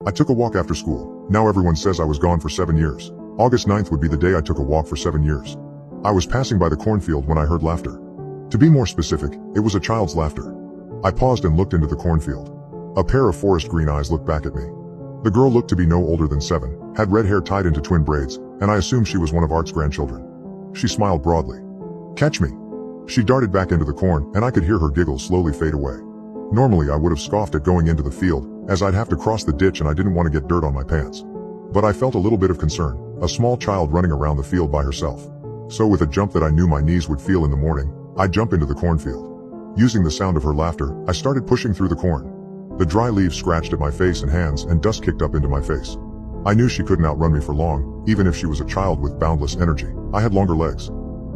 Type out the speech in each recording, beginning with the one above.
I took a walk after school. Now everyone says I was gone for 7 years. August 9th would be the day I took a walk for 7 years. I was passing by the cornfield when I heard laughter. To be more specific, it was a child's laughter. I paused and looked into the cornfield. A pair of forest green eyes looked back at me. The girl looked to be no older than 7, had red hair tied into twin braids, and I assumed she was one of Art's grandchildren. She smiled broadly. "Catch me." She darted back into the corn, and I could hear her giggles slowly fade away. Normally I would have scoffed at going into the field, as I'd have to cross the ditch and I didn't want to get dirt on my pants. But I felt a little bit of concern, a small child running around the field by herself. So with a jump that I knew my knees would feel in the morning, I jumped into the cornfield. Using the sound of her laughter, I started pushing through the corn. The dry leaves scratched at my face and hands, and dust kicked up into my face. I knew she couldn't outrun me for long, even if she was a child with boundless energy. I had longer legs.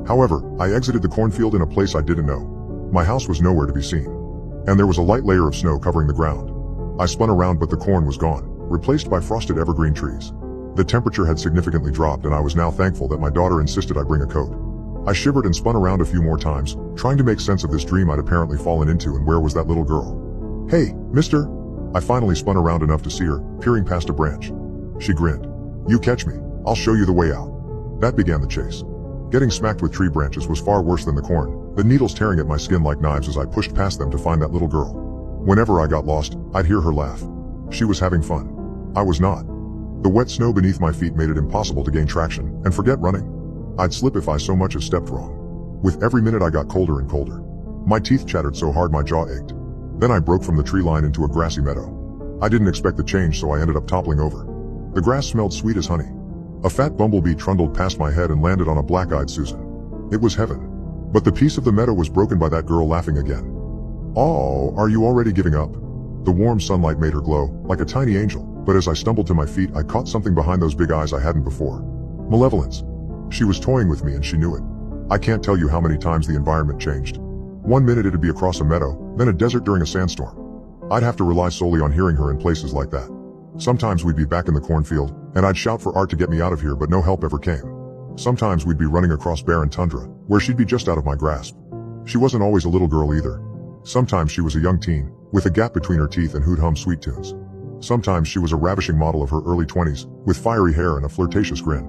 However, I exited the cornfield in a place I didn't know. My house was nowhere to be seen. And there was a light layer of snow covering the ground. I spun around, but the corn was gone, replaced by frosted evergreen trees. The temperature had significantly dropped, and I was now thankful that my daughter insisted I bring a coat. I shivered and spun around a few more times, trying to make sense of this dream I'd apparently fallen into, and where was that little girl? "Hey, mister!" I finally spun around enough to see her, peering past a branch. She grinned. "You catch me, I'll show you the way out." That began the chase. Getting smacked with tree branches was far worse than the corn, the needles tearing at my skin like knives as I pushed past them to find that little girl. Whenever I got lost, I'd hear her laugh. She was having fun. I was not. The wet snow beneath my feet made it impossible to gain traction, and forget running. I'd slip if I so much as stepped wrong. With every minute I got colder and colder. My teeth chattered so hard my jaw ached. Then I broke from the tree line into a grassy meadow. I didn't expect the change, so I ended up toppling over. The grass smelled sweet as honey. A fat bumblebee trundled past my head and landed on a black-eyed Susan. It was heaven. But the peace of the meadow was broken by that girl laughing again. "Oh, are you already giving up?" The warm sunlight made her glow, like a tiny angel, but as I stumbled to my feet I caught something behind those big eyes I hadn't before. Malevolence. She was toying with me, and she knew it. I can't tell you how many times the environment changed. One minute it'd be across a meadow, then a desert during a sandstorm. I'd have to rely solely on hearing her in places like that. Sometimes we'd be back in the cornfield, and I'd shout for Art to get me out of here, but no help ever came. Sometimes we'd be running across barren tundra, where she'd be just out of my grasp. She wasn't always a little girl either. Sometimes she was a young teen, with a gap between her teeth and who'd hum sweet tunes. Sometimes she was a ravishing model of her early 20s, with fiery hair and a flirtatious grin.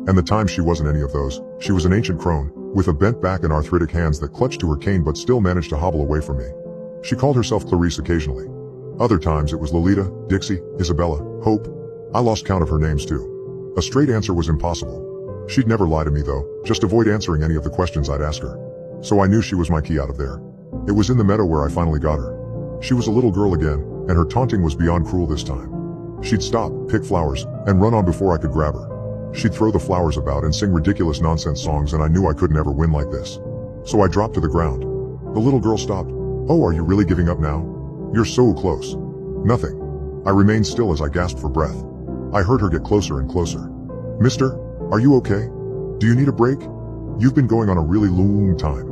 And the times she wasn't any of those, she was an ancient crone, with a bent back and arthritic hands that clutched to her cane but still managed to hobble away from me. She called herself Clarice occasionally. Other times it was Lolita, Dixie, Isabella, Hope. I lost count of her names too. A straight answer was impossible. She'd never lie to me though, just avoid answering any of the questions I'd ask her. So I knew she was my key out of there. It was in the meadow where I finally got her. She was a little girl again, and her taunting was beyond cruel this time. She'd stop, pick flowers, and run on before I could grab her. She'd throw the flowers about and sing ridiculous nonsense songs, and I knew I could never win like this. So I dropped to the ground. The little girl stopped. "Oh, are you really giving up now? You're so close." "Nothing." I remained still as I gasped for breath. I heard her get closer and closer. "Mister, are you okay? Do you need a break? You've been going on a really long time."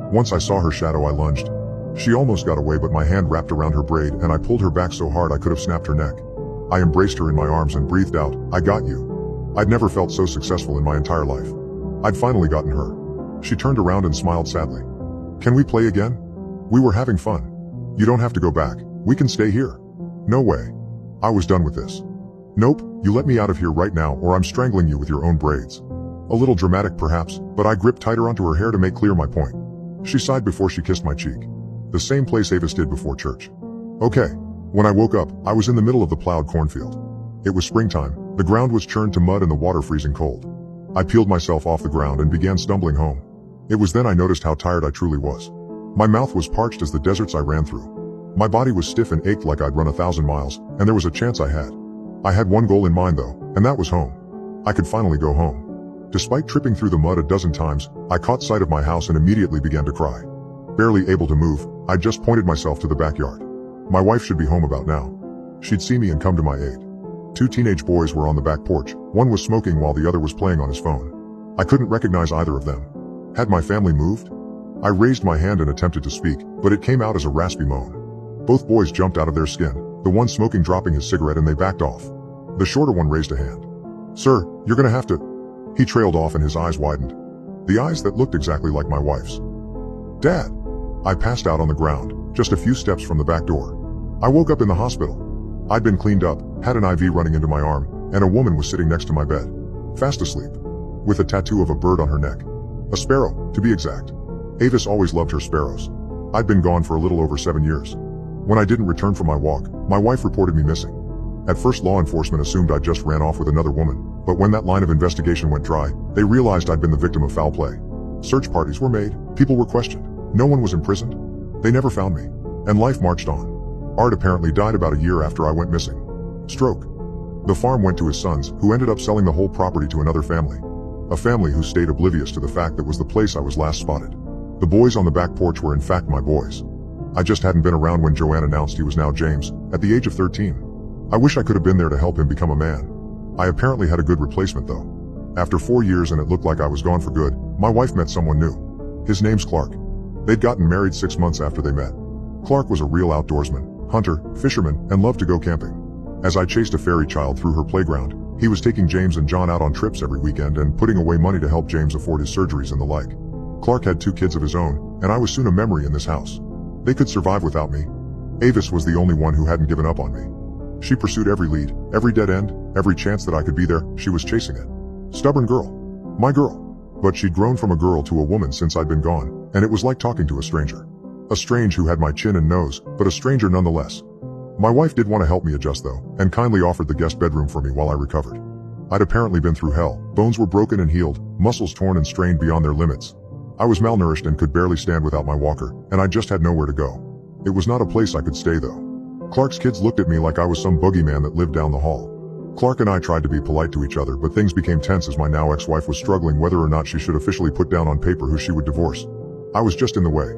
Once I saw her shadow, I lunged. She almost got away, but my hand wrapped around her braid and I pulled her back so hard I could have snapped her neck. I embraced her in my arms and breathed out, "I got you." I'd never felt so successful in my entire life. I'd finally gotten her. She turned around and smiled sadly. "Can we play again? We were having fun. You don't have to go back. We can stay here." "No way. I was done with this." "Nope, you let me out of here right now or I'm strangling you with your own braids." A little dramatic perhaps, but I gripped tighter onto her hair to make clear my point. She sighed before she kissed my cheek. The same place Avis did before church. Okay. When I woke up, I was in the middle of the plowed cornfield. It was springtime, the ground was churned to mud and the water freezing cold. I peeled myself off the ground and began stumbling home. It was then I noticed how tired I truly was. My mouth was parched as the deserts I ran through. My body was stiff and ached like I'd run 1,000 miles, and there was a chance I had. I had one goal in mind though, and that was home. I could finally go home. Despite tripping through the mud a dozen times, I caught sight of my house and immediately began to cry. Barely able to move, I just pointed myself to the backyard. My wife should be home about now. She'd see me and come to my aid. 2 teenage boys were on the back porch, one was smoking while the other was playing on his phone. I couldn't recognize either of them. Had my family moved? I raised my hand and attempted to speak, but it came out as a raspy moan. Both boys jumped out of their skin, the one smoking dropping his cigarette, and they backed off. The shorter one raised a hand. "Sir, you're gonna have to..." He trailed off and his eyes widened. The eyes that looked exactly like my wife's. "Dad!" I passed out on the ground, just a few steps from the back door. I woke up in the hospital. I'd been cleaned up, had an IV running into my arm, and a woman was sitting next to my bed. Fast asleep. With a tattoo of a bird on her neck. A sparrow, to be exact. Avis always loved her sparrows. I'd been gone for a little over 7 years. When I didn't return from my walk, my wife reported me missing. At first law enforcement assumed I'd just ran off with another woman, but when that line of investigation went dry, they realized I'd been the victim of foul play. Search parties were made, people were questioned. No one was imprisoned. They never found me. And life marched on. Art apparently died about a year after I went missing. Stroke. The farm went to his sons, who ended up selling the whole property to another family. A family who stayed oblivious to the fact that was the place I was last spotted. The boys on the back porch were in fact my boys. I just hadn't been around when Joanne announced he was now James, at the age of 13. I wish I could have been there to help him become a man. I apparently had a good replacement though. After 4 years and it looked like I was gone for good, my wife met someone new. His name's Clark. They'd gotten married 6 months after they met. Clark was a real outdoorsman, hunter, fisherman, and loved to go camping. As I chased a fairy child through her playground, he was taking James and John out on trips every weekend and putting away money to help James afford his surgeries and the like. Clark had 2 kids of his own, and I was soon a memory in this house. They could survive without me. Avis was the only one who hadn't given up on me. She pursued every lead, every dead end, every chance that I could be there, she was chasing it. Stubborn girl. My girl. But she'd grown from a girl to a woman since I'd been gone, and it was like talking to a stranger. A stranger who had my chin and nose, but a stranger nonetheless. My wife did want to help me adjust though, and kindly offered the guest bedroom for me while I recovered. I'd apparently been through hell, bones were broken and healed, muscles torn and strained beyond their limits. I was malnourished and could barely stand without my walker, and I just had nowhere to go. It was not a place I could stay though. Clark's kids looked at me like I was some boogeyman that lived down the hall. Clark and I tried to be polite to each other, but things became tense as my now ex-wife was struggling whether or not she should officially put down on paper who she would divorce. I was just in the way.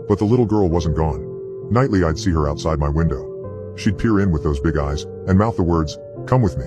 But the little girl wasn't gone. Nightly I'd see her outside my window. She'd peer in with those big eyes, and mouth the words, "Come with me."